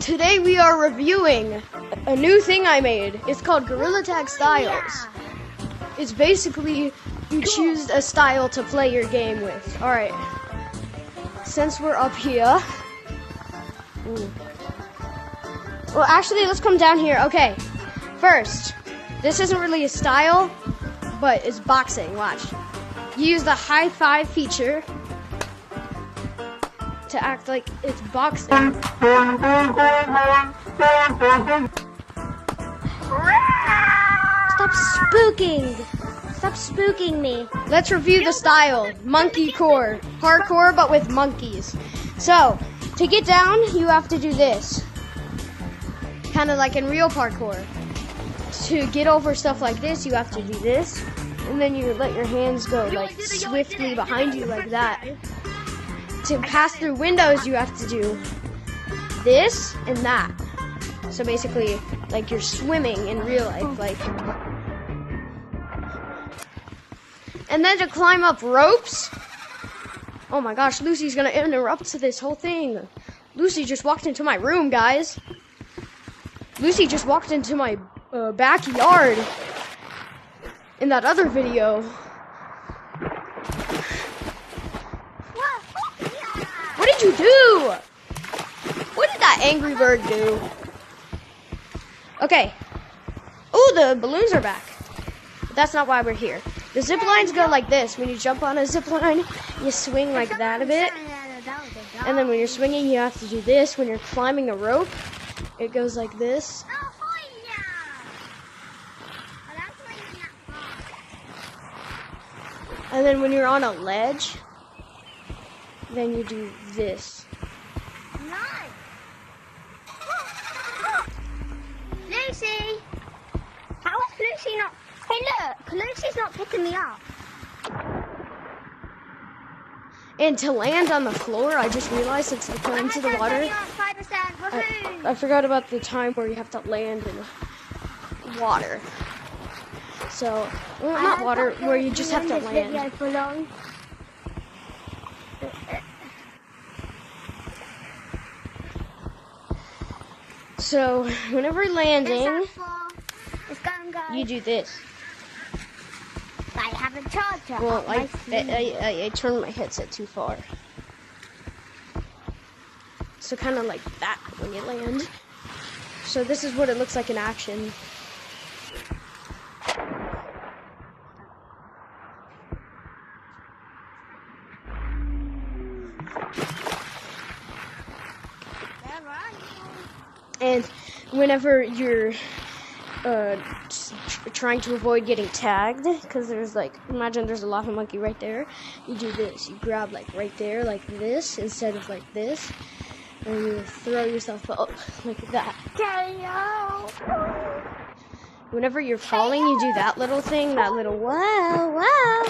Today we are reviewing a new thing I made. It's called Gorilla Tag Styles. It's basically you choose a style to play your game with. Alright. Since we're up here. Well, actually, let's come down here. Okay. First, this isn't really a style, but it's boxing. Watch. You use the high five feature to act like it's boxing. Stop spooking! Stop spooking me. Let's review the style. Monkey core. Parkour, but with monkeys. So, to get down, you have to do this. Kind of like in real parkour. To get over stuff like this, you have to do this. And then you let your hands go like swiftly behind you like that. To pass through windows, you have to do this and that. So basically, like you're swimming in real life, like. And then to climb up ropes. Oh my gosh, Lucy's gonna interrupt this whole thing. Lucy just walked into my room, guys. Lucy just walked into my backyard in that other video. What did you do? What did that angry bird do? Okay. Oh, the balloons are back. But that's not why we're here. The zip lines go like this. When you jump on a zip line, you swing like that a bit. And then when you're swinging, you have to do this. When you're climbing a rope, it goes like this. And then when you're on a ledge, then you do this. Lucy! How is Lucy not... Hey look, Lucy's not picking me up. And to land on the floor, I just realized since I fell into the water, I forgot about the time where you have to land in water. So, well, not water, where you just have to land. So, whenever landing, you do this. I have a charger. Well, I turned my headset too far. So kind of like that when you land. So this is what it looks like in action. And whenever you're trying to avoid getting tagged, because there's like, imagine there's a lava monkey right there, you do this. You grab like right there, like this, instead of like this, and you throw yourself up like that. Whenever you're falling, you do that little thing, that little wow, wow.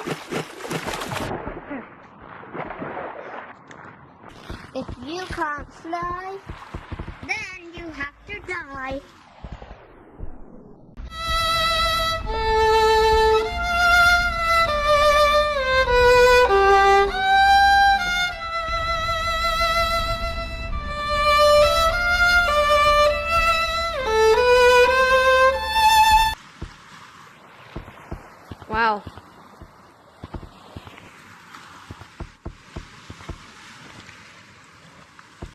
If you can't fly, then you have to die.